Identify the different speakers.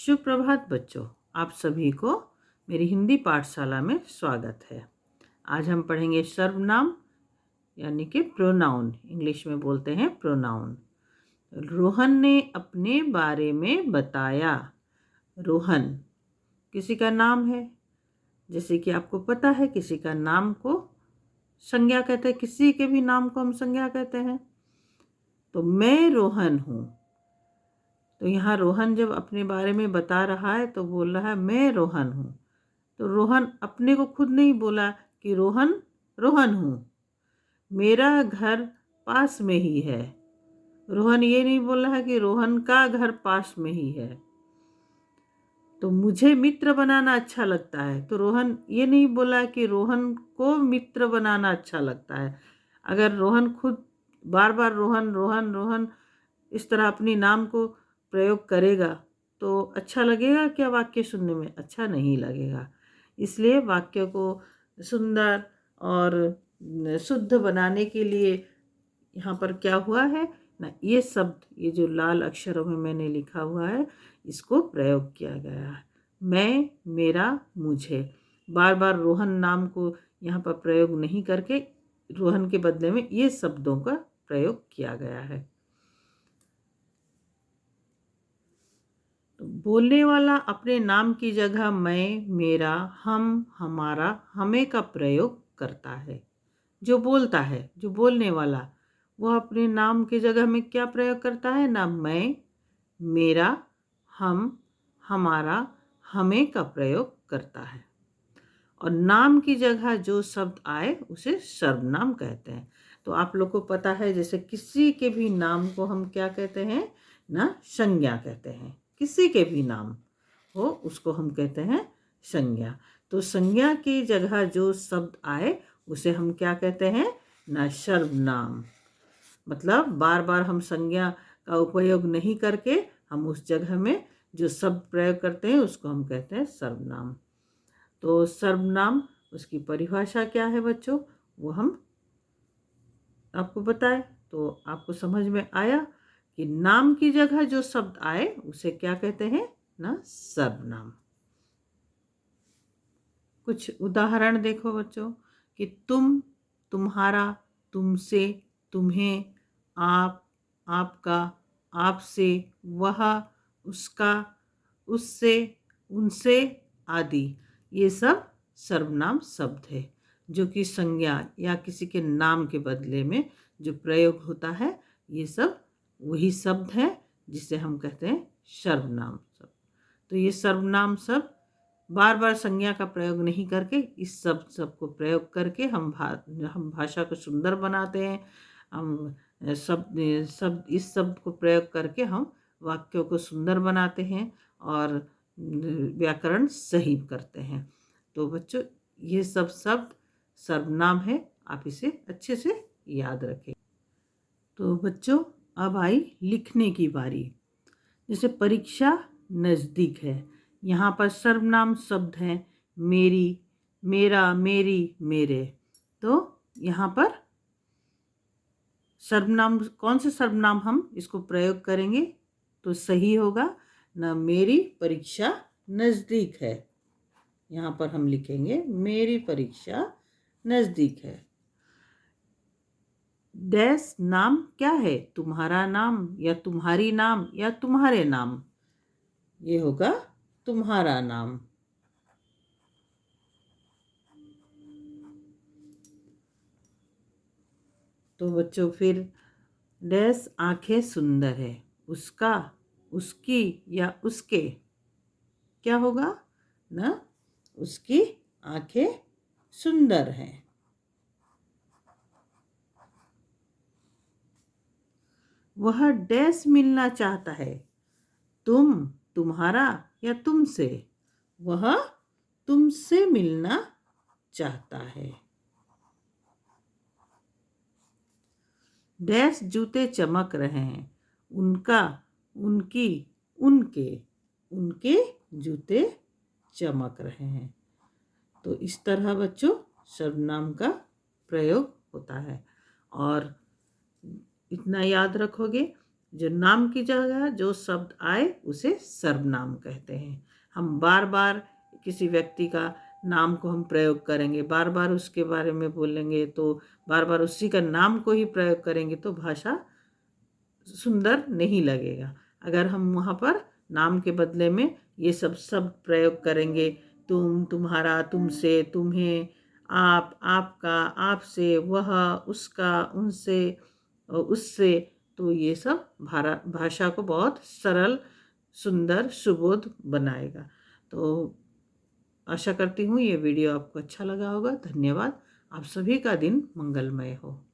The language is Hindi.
Speaker 1: सुप्रभात बच्चों, आप सभी को मेरी हिंदी पाठशाला में स्वागत है। आज हम पढ़ेंगे सर्वनाम यानी कि प्रोनाउन, इंग्लिश में बोलते हैं प्रोनाउन। रोहन ने अपने बारे में बताया। रोहन किसी का नाम है, जैसे कि आपको पता है किसी का नाम को संज्ञा कहते हैं, किसी के भी नाम को हम संज्ञा कहते हैं। तो मैं रोहन हूँ। तो यहाँ रोहन जब अपने बारे में बता रहा है तो बोल रहा है मैं रोहन हूँ। तो रोहन अपने को खुद नहीं बोला कि रोहन रोहन हूँ, मेरा घर पास में ही है। रोहन ये नहीं बोल रहा है कि रोहन का घर पास में ही है। तो मुझे मित्र बनाना अच्छा लगता है, तो रोहन ये नहीं बोला कि रोहन को मित्र बनाना अच्छा लगता है। अगर रोहन खुद बार बार रोहन रोहन रोहन इस तरह अपनी नाम को प्रयोग करेगा तो अच्छा लगेगा क्या? वाक्य सुनने में अच्छा नहीं लगेगा। इसलिए वाक्य को सुंदर और शुद्ध बनाने के लिए यहाँ पर क्या हुआ है ना, ये शब्द, ये जो लाल अक्षरों में मैंने लिखा हुआ है, इसको प्रयोग किया गया है। मैं, मेरा, मुझे। बार बार रोहन नाम को यहाँ पर प्रयोग नहीं करके रोहन के बदले में ये शब्दों का प्रयोग किया गया है। बोलने वाला अपने नाम की जगह मैं, मेरा, हम, हमारा, हमें का प्रयोग करता है। जो बोलता है, जो बोलने वाला, वह अपने नाम की जगह में क्या प्रयोग करता है ना, मैं, मेरा, हम, हमारा, हमें का प्रयोग करता है। और नाम की जगह जो शब्द आए उसे सर्वनाम कहते हैं। तो आप लोग को पता है, जैसे किसी के भी नाम को हम क्या कहते हैं ना, संज्ञा कहते हैं। किसी के भी नाम हो उसको हम कहते हैं संज्ञा। तो संज्ञा की जगह जो शब्द आए उसे हम क्या कहते हैं ना, सर्वनाम। मतलब बार बार हम संज्ञा का उपयोग नहीं करके हम उस जगह में जो शब्द प्रयोग करते हैं उसको हम कहते हैं सर्वनाम। तो सर्वनाम, उसकी परिभाषा क्या है बच्चों, वो हम आपको बताएं। तो आपको समझ में आया कि नाम की जगह जो शब्द आए उसे क्या कहते हैं ना, सर्वनाम। कुछ उदाहरण देखो बच्चों कि तुम, तुम्हारा, तुमसे, तुम्हें, आप, आपका, आपसे, वह, उसका, उससे, उनसे आदि। ये सब सर्वनाम शब्द है जो कि संज्ञा या किसी के नाम के बदले में जो प्रयोग होता है, ये सब वही शब्द है जिसे हम कहते हैं सर्वनाम शब्द। तो ये सर्वनाम शब्द बार बार संज्ञा का प्रयोग नहीं करके इस सब को प्रयोग करके हम भाषा को सुंदर बनाते हैं। हम शब्द इस शब्द को प्रयोग करके हम वाक्यों को सुंदर बनाते हैं और व्याकरण सही करते हैं। तो बच्चों, ये सब शब्द सर्वनाम है, आप इसे अच्छे से याद रखें। तो बच्चों, अब आई लिखने की बारी। जैसे परीक्षा नज़दीक है, यहाँ पर सर्वनाम शब्द हैं मेरी, मेरा, मेरी, मेरे। तो यहाँ पर सर्वनाम, कौन से सर्वनाम हम इसको प्रयोग करेंगे तो सही होगा ना, मेरी परीक्षा नज़दीक है। यहाँ पर हम लिखेंगे मेरी परीक्षा नज़दीक है। डैश नाम क्या है, तुम्हारा नाम या तुम्हारी नाम या तुम्हारे नाम, ये होगा तुम्हारा नाम। तो बच्चों फिर डैश आंखें सुंदर है, उसका, उसकी या उसके, क्या होगा ना, उसकी आंखें सुंदर हैं। वह डैश मिलना चाहता है, तुम, तुम्हारा या तुमसे, वह तुमसे मिलना चाहता है। डैश जूते चमक रहे हैं, उनका, उनकी, उनके, उनके जूते चमक रहे हैं। तो इस तरह बच्चों सर्वनाम का प्रयोग होता है। और इतना याद रखोगे जो नाम की जगह जो शब्द आए उसे सर्वनाम कहते हैं। हम बार बार किसी व्यक्ति का नाम को हम प्रयोग करेंगे, बार बार उसके बारे में बोलेंगे, तो बार बार उसी का नाम को ही प्रयोग करेंगे तो भाषा सुंदर नहीं लगेगा। अगर हम वहाँ पर नाम के बदले में ये सब शब्द प्रयोग करेंगे, तुम, तुम्हारा, तुमसे, तुम्हें, आप, आपका, आपसे, वह, उसका, उनसे, उससे, तो ये सब भाषा को बहुत सरल, सुंदर, सुबोध बनाएगा। तो आशा करती हूँ ये वीडियो आपको अच्छा लगा होगा। धन्यवाद। आप सभी का दिन मंगलमय हो।